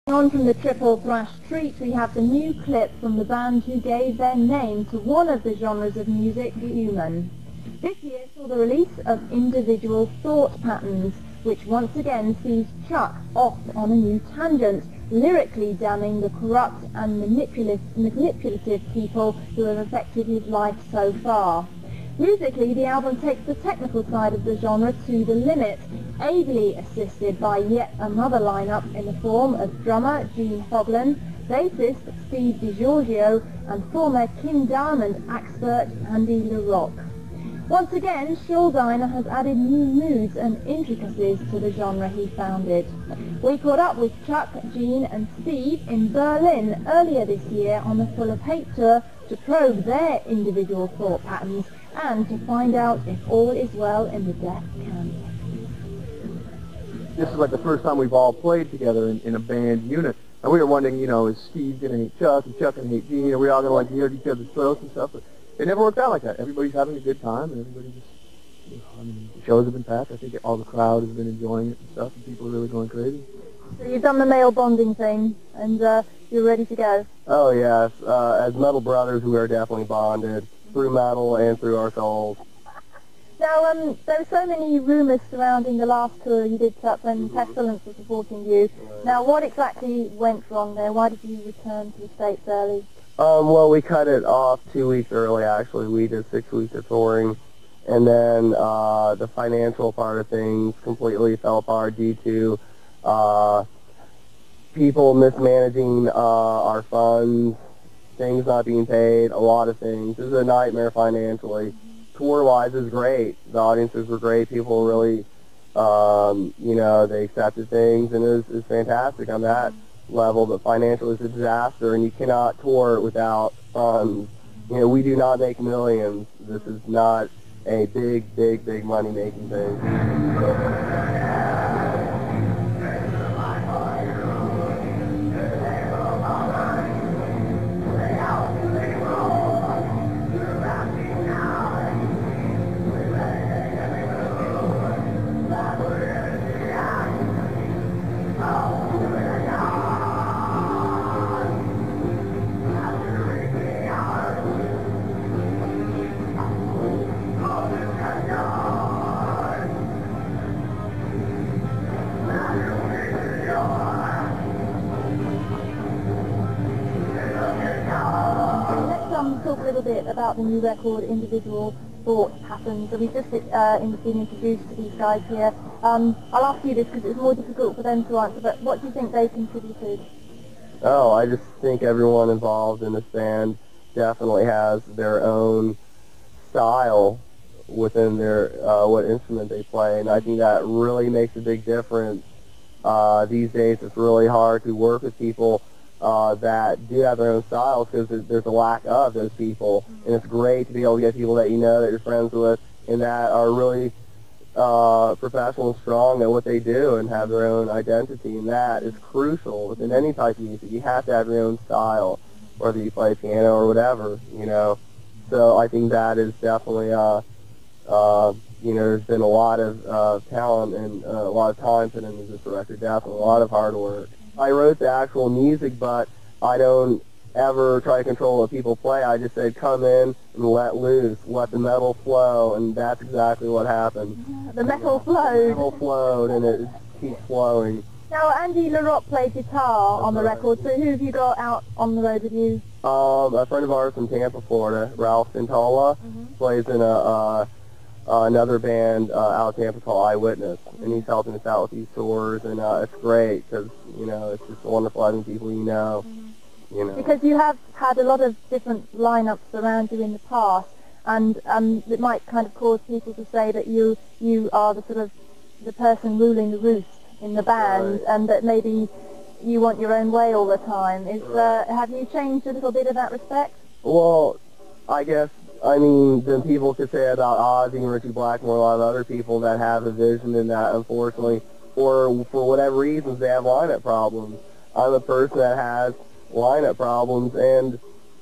On from the triple thrash treat, we have the new clip from the band who gave their name to one of the genres of music, human. This year saw the release of Individual Thought Patterns, which once again sees Chuck off on a new tangent, lyrically damning the corrupt and manipulative people who have affected his life so far. Musically, the album takes the technical side of the genre to the limit, ably assisted by yet another lineup in the form of drummer Gene Hoglan, bassist Steve DiGiorgio, and former King Diamond expert Andy LaRocque. Once again, Schuldiner has added new moods and intricacies to the genre he founded. We caught up with Chuck, Gene and Steve in Berlin earlier this year on the Full of Hate tour to probe their individual thought patterns and to find out if all is well in the death camp. This is like the first time we've all played together in a band unit. And we were wondering, is Steve going to hate Chuck and Chuck going to hate Gene? Are we all going to hear each other's throats and stuff? But it never worked out like that. Everybody's having a good time, and everybody just, the shows have been packed. I think all the crowd has been enjoying it and stuff, and people are really going crazy. So you've done the male bonding thing, and you're ready to go? Oh, yes. As metal brothers, we are definitely bonded through metal and through our souls. Now, there were so many rumours surrounding the last tour you did, Chuck, when Pestilence was supporting you. Right. Now, what exactly went wrong there? Why did you return to the States early? Well, we cut it off 2 weeks early, actually. We did 6 weeks of touring, and then the financial part of things completely fell apart due to people mismanaging our funds, things not being paid, a lot of things. It was a nightmare financially. Tour-wise, it was great. The audiences were great. People were really, they accepted things, and it was fantastic on that level. But financially, it's a disaster, and you cannot tour without funds. We do not make millions. This is not a big money-making thing. Talk a little bit about the new record, Individual Thought Patterns. So we've just been introduced to these guys here. I'll ask you this because it's more difficult for them to answer, but what do you think they contributed? Oh, I just think everyone involved in this band definitely has their own style within their what instrument they play, and I think that really makes a big difference. These days it's really hard to work with people that do have their own styles because there's a lack of those people, and it's great to be able to get people that you know, that you're friends with, and that are really professional and strong at what they do and have their own identity, and that is crucial within any type of music. You have to have your own style, whether you play piano or whatever, So I think that is definitely, there's been a lot of talent and a lot of time put into this record, definitely, a lot of hard work. I wrote the actual music, but I don't ever try to control what people play. I just said, come in and let loose, let the metal flow, and that's exactly what happened. The metal flowed. The metal flowed, and it keeps flowing. Now, Andy LaRocque played guitar on the record, so who have you got out on the road with you? A friend of ours from Tampa, Florida, Ralph Santola, plays in another band out of Tampa called Eyewitness, and he's helping us out with these tours, and it's great because, it's just wonderful having people you know. Because you have had a lot of different lineups around you in the past, and it might kind of cause people to say that you are the sort of the person ruling the roost in the band, right, and that maybe you want your own way all the time. Have you changed a little bit in that respect? Well, I guess, then people could say about Ozzy and Richie Blackmore, a lot of other people that have a vision in that, unfortunately, or for whatever reasons, they have lineup problems. I'm a person that has lineup problems, and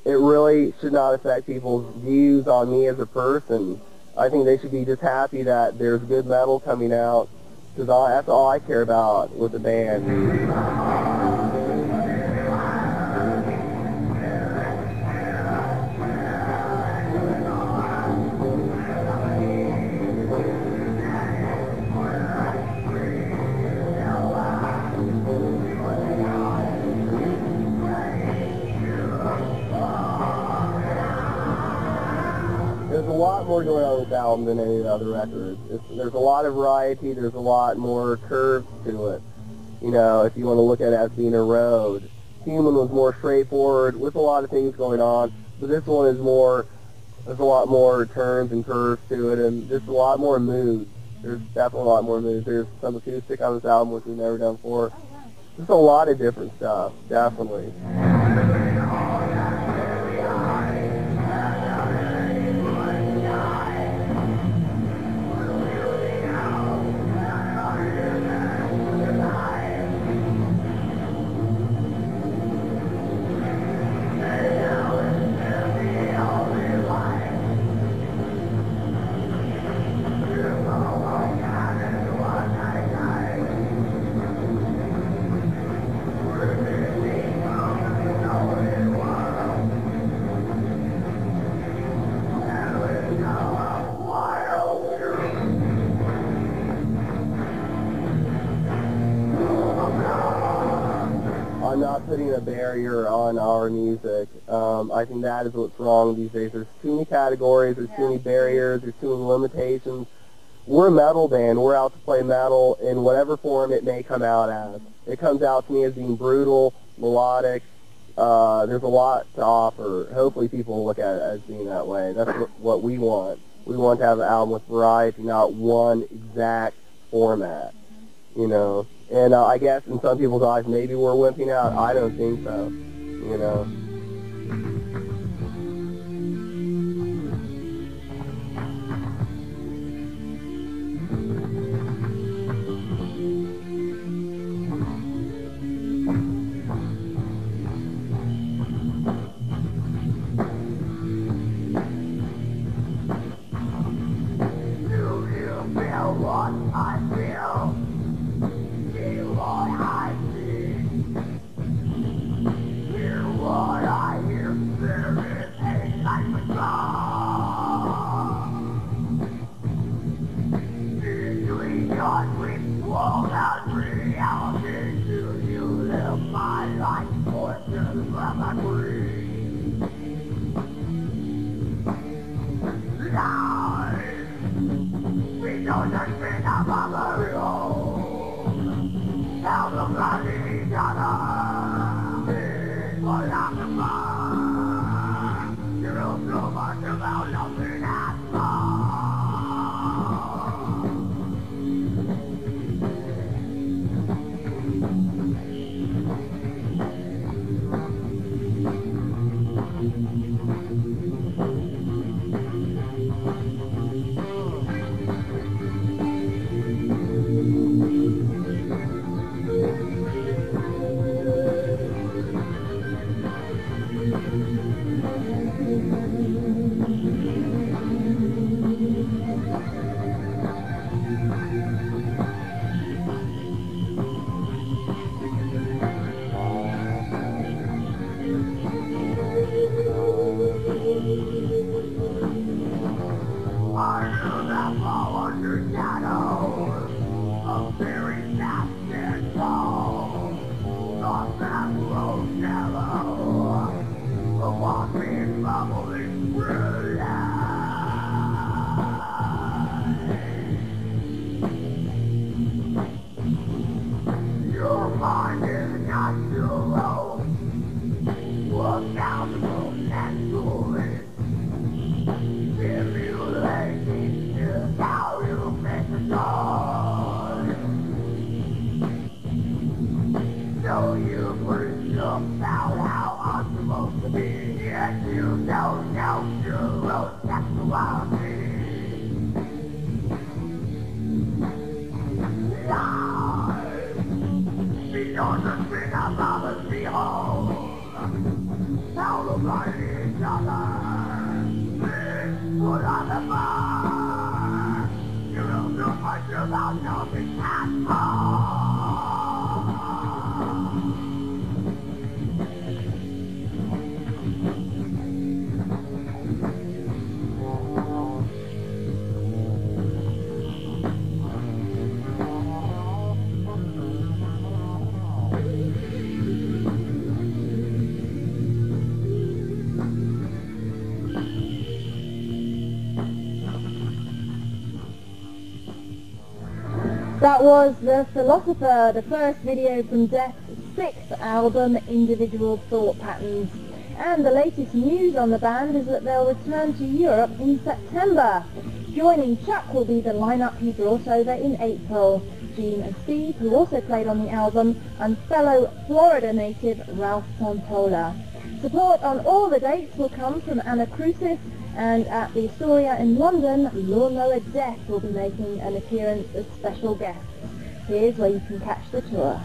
it really should not affect people's views on me as a person. I think they should be just happy that there's good metal coming out, because that's all I care about with the band. lot more going on with this album than any of the other records. There's a lot of variety. There's a lot more curves to it. You know, if you want to look at it as being a road. Human was more straightforward with a lot of things going on, but this one is more, there's a lot more turns and curves to it, and just a lot more moods. There's definitely a lot more moods. There's some acoustic on this album, which we've never done before. Just a lot of different stuff, definitely. I'm not putting a barrier on our music. I think that is what's wrong these days. There's too many categories, there's too many barriers, there's too many limitations. We're a metal band. We're out to play metal in whatever form it may come out as. It comes out to me as being brutal, melodic. There's a lot to offer. Hopefully people will look at it as being that way. That's what we want. We want to have an album with variety, not one exact format, you know. And I guess in some people's eyes, maybe we're wimping out. I don't think so, you know. Do you feel what I feel? See what I see. Hear what I hear. There is a life beyond. Between your dreams, world and reality. Do you live my life or just grab a dream? Life. We don't understand about the real. How to find each other. It's philosopher. You know so much about nothing at all. I knew that fall under shadows of very vast and tall. Thought that road narrow, the walking bubbling through life. Your mind is not too low, accountable and foolish. Simulating is how you make a choice. So you presume about how I'm supposed to be, yet you don't know your own sexuality. Life beyond the screen of others behold. How to find each other. Put on the bar. You don't know much about nothing at all. That was The Philosopher, the first video from Death's sixth album, Individual Thought Patterns. And the latest news on the band is that they'll return to Europe in September. Joining Chuck will be the lineup he brought over in April. Gene and Steve, who also played on the album, and fellow Florida native Ralph Santola. Support on all the dates will come from Anna Crucis, and at the Astoria in London, Lawnmower Death will be making an appearance as special guests. Here's where you can catch the tour.